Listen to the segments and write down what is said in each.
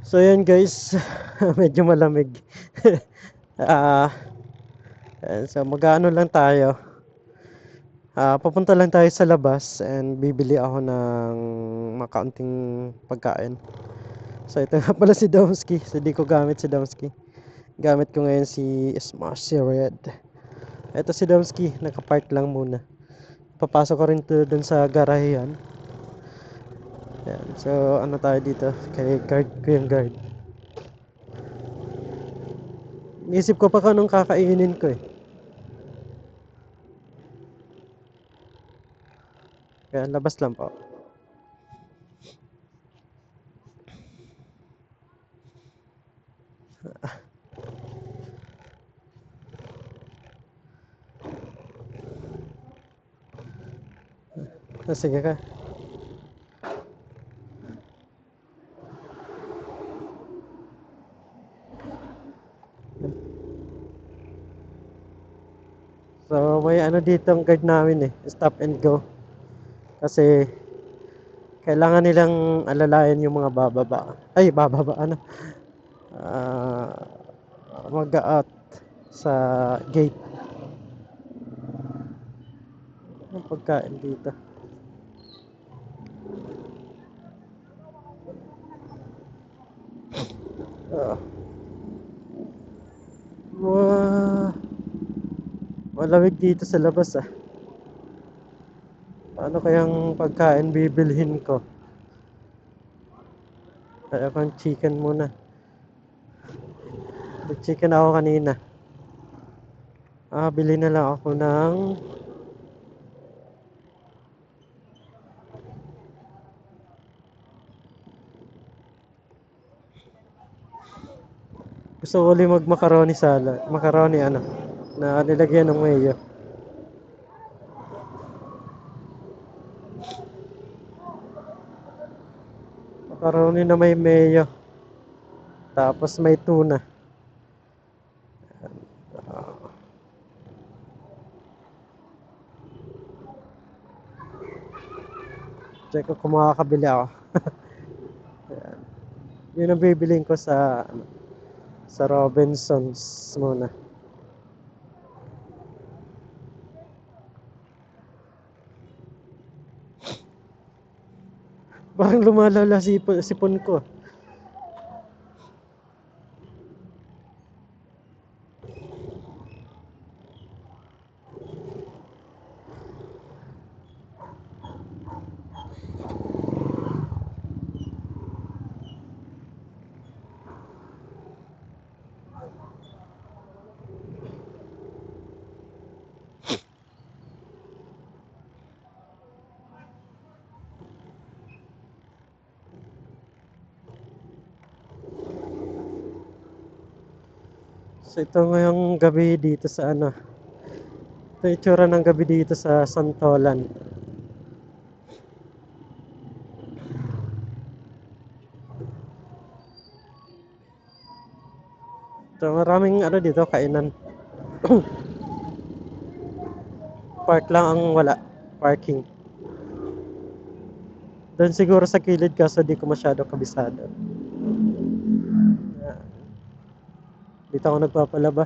So yan guys, medyo malamig. Ah, so mag-aano lang tayo. Papunta lang tayo sa labas and bibili ako ng makaunting pagkain. So ito nga pala si Domski. So di ko gamit si Domski. Gamit ko ngayon si Smash Red. Ito si Domski, nakapark lang muna. Papasok ko rin to dun sa garahehan. Yan. So ano tayo dito? Kay guard ko yung guard. Isip ko pa kung anong kakainin ko eh. Kaya labas lang po. Sige ka. So may ano dito ang guard namin eh. Stop and go. Kasi kailangan nilang alalayan yung mga bababa. Ay, bababa ano. Ah, mag-out sa gate. Ang pagkain dito. Ah, wow. Malamig dito sa labas ah. Ano kayang pagkain bibilhin ko? Kaya kang chicken muna. Nag-chicken ako kanina. Bili na lang ako ng gusto ko ulit mag macaroni salad. Macaroni ano na nilagyan ng mayo. Macaroni na may mayo. Tapos may tuna. Check ko kung makakabili ako. Yun ang bibiling ko sa Robinsons muna. Parang lumalala sipon ko. So ito ngayong gabi dito sa ano. Ito itsura ng gabi dito sa Santolan. So maraming ano dito kainan. Park lang ang wala. Parking. Doon siguro sa kilid kaso di ko masyado kabisado. Dito ako nagpapalaba.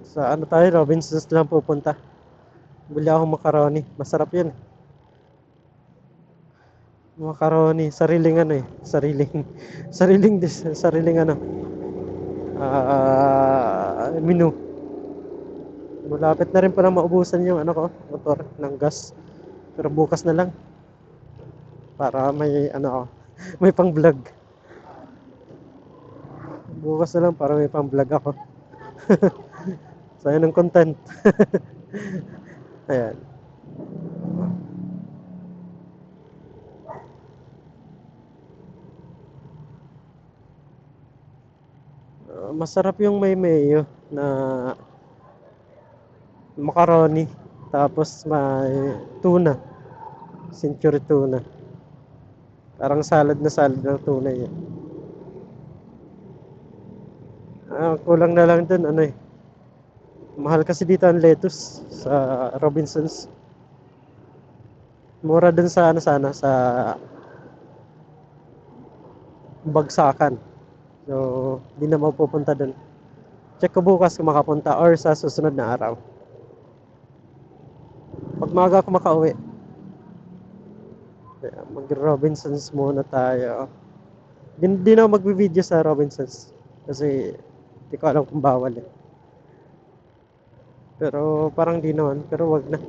Sa ano tayo, Robinsons lang pupunta. Bili ako macaroni. Masarap yun. Macaroni. Sariling ano eh. Sariling. Sariling ano. Menu. Malapit na rin para maubusan yung ano ko. Motor ng gas. Pero bukas na lang. Para may ano ako. May pang vlog. Bukas na lang para may pang vlog ako. Sayang ng content. Ayan. Masarap yung may mayo na macaroni tapos may tuna. Century tuna. Parang salad na salad ng tuna yun. Kulang na lang dun, ano eh. Mahal kasi dito ang lettuce sa Robinsons. Mura dun sa ano sana, sa Bagsakan. So, di na mapupunta dun. Check ko bukas kung makapunta or sa susunod na araw. Pag maaga ako makauwi, mag-Robinsons muna tayo. Di na ako magbi-video sa Robinsons. Kasi, di ko alam kung bawal eh. Pero parang di naman. Pero wag na.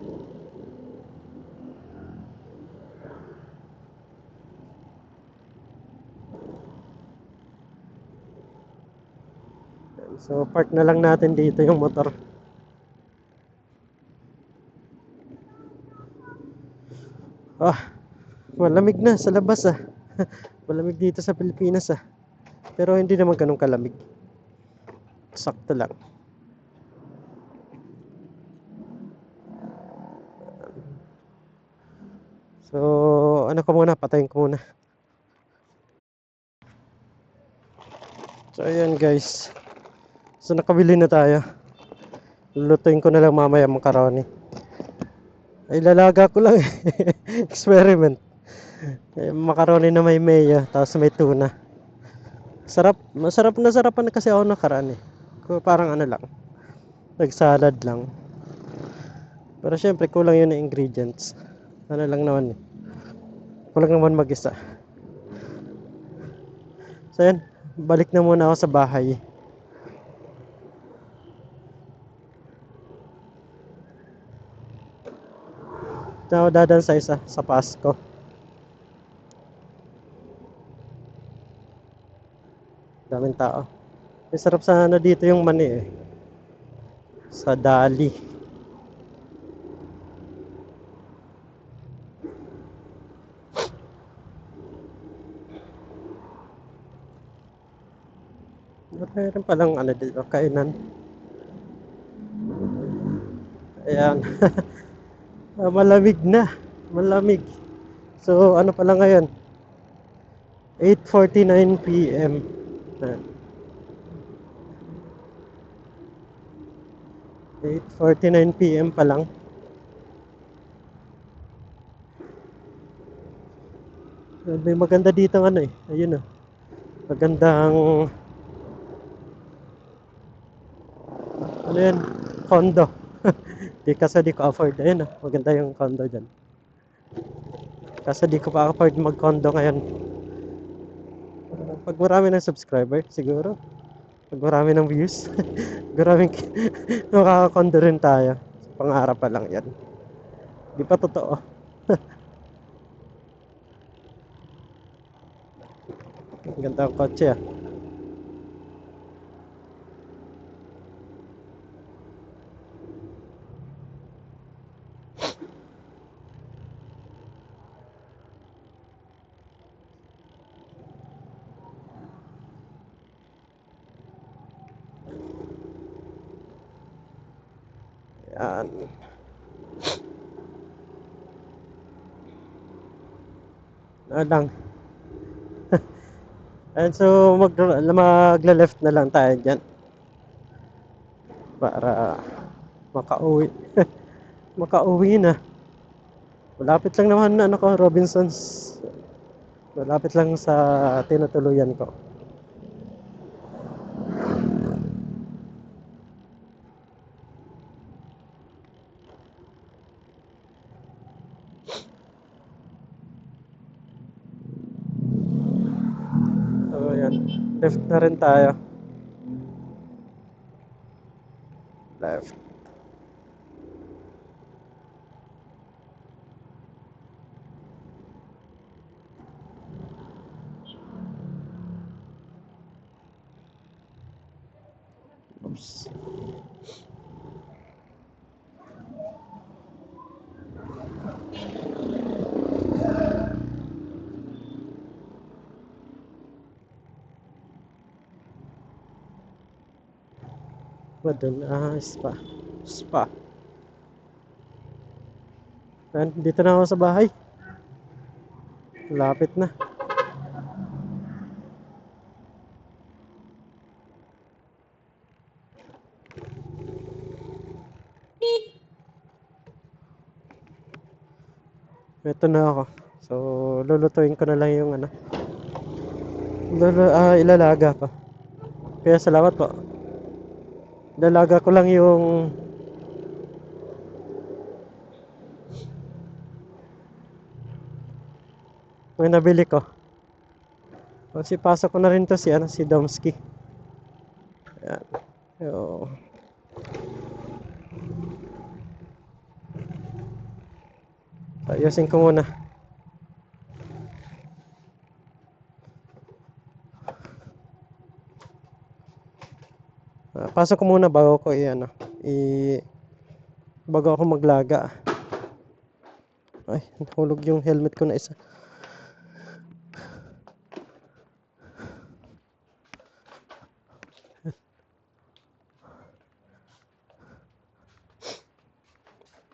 So, park na lang natin dito yung motor. Malamig na sa labas ah. Malamig dito sa Pilipinas ah. Pero hindi naman ganun kalamig. Sakto lang. So, ano ko muna, patayin ko muna. So, ayan guys. So, nakabili na tayo. Lulutuin ko na lang mamaya macaroni. Ay, lalaga ko lang eh. Experiment. Macaroni na may mayo, tapos may tuna. Sarap. Masarap na sarapan na kasi ako nakaraan eh. Parang ano lang. Nagsalad lang. Pero syempre, kulang yun ng ingredients. Ano lang naman eh. Kulang naman mag-isa. So, ayan. Balik na muna ako sa bahay. Ito ako dadan sa isa, sa Pasko. Daming tao. May sarap sana dito yung mani eh. Sa Dali. Meron palang ano dito, kainan. Ayan. Malamig na. Malamig. So, ano pala ngayon? 8:49 p.m. Ayan. 8:49 p.m. pa lang. May maganda dito ano eh. Ayun oh. Magandang ano yan? Condo. Di ko afford. Ayun oh. Maganda yung condo dyan. Kasi di ko pa afford mag-condo ngayon. Pag marami ng subscriber, siguro. Pag marami ng views. Maraming makaka-condo rin tayo. Pangarap pa lang yan. Di pa totoo. Ang ganda ng kotse ah. Yan. Ano lang. And so magla-left na lang tayo diyan para makauwi. Makauwi na. Malapit lang naman na ano ko, Robinsons. Malapit lang sa tinutuluyan ko. So yan. Left na rin tayo. Left. Oops. Doon, spa. Spa. Yan, dito na ako sa bahay. Lapit na. Ito na ako. So, lulutuin ko na lang yung ano. Ilalaga ko. Kaya salamat po. Ilalaga ko lang yung nabili ko. Kasi pasok ko na rin to si Domski. Ayan. So, ayusin ko muna. Pasok ko muna bago ko bago ako maglaga. Ay, nahulog yung helmet ko na isa.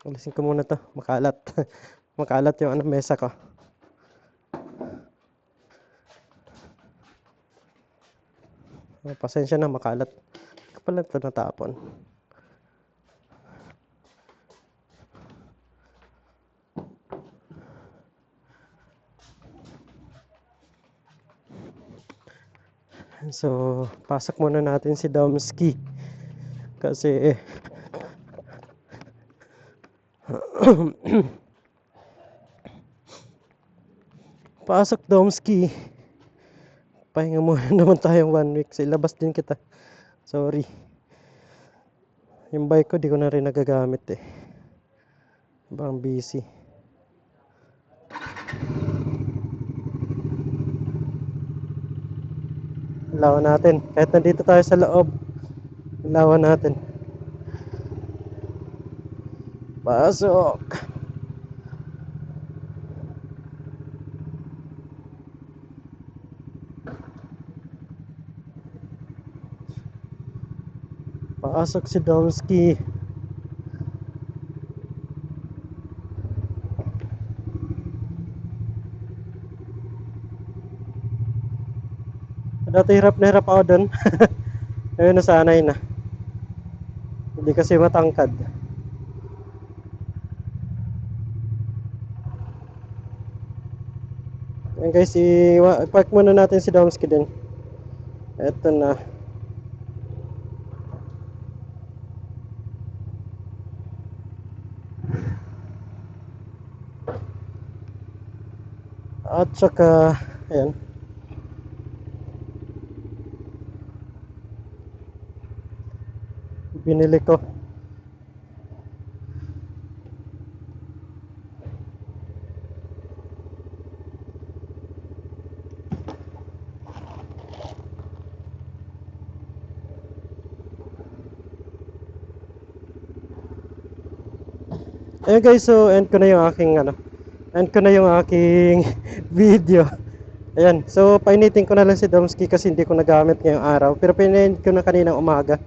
Alisin ko muna to, makalat. Makalat yung mesa ko. Pasensya na, makalat. Pala ito natapon. So, pasok muna natin si Domski. Kasi pasok Domski. Pahinga muna naman tayong 1 week. Ilabas din kita. Sorry. Yung bike ko di ko na rin nagagamit eh. Bang busy. Lawan natin. Kahit nandito tayo sa loob. Lawan natin. Pasok. Pasok si Domski. Dati hirap na hirap ako doon. Ngayon nasanay na. Hindi kasi matangkad. Ayan guys, i-park muna natin si Domski din. Eto na. At saka, ayan. Binili ko. Ayun guys, so end ko na yung aking video. Ayan, so painitin ko na lang si Domski kasi hindi ko nagamit ngayong araw. Pero pinainit ko na kaninang umaga.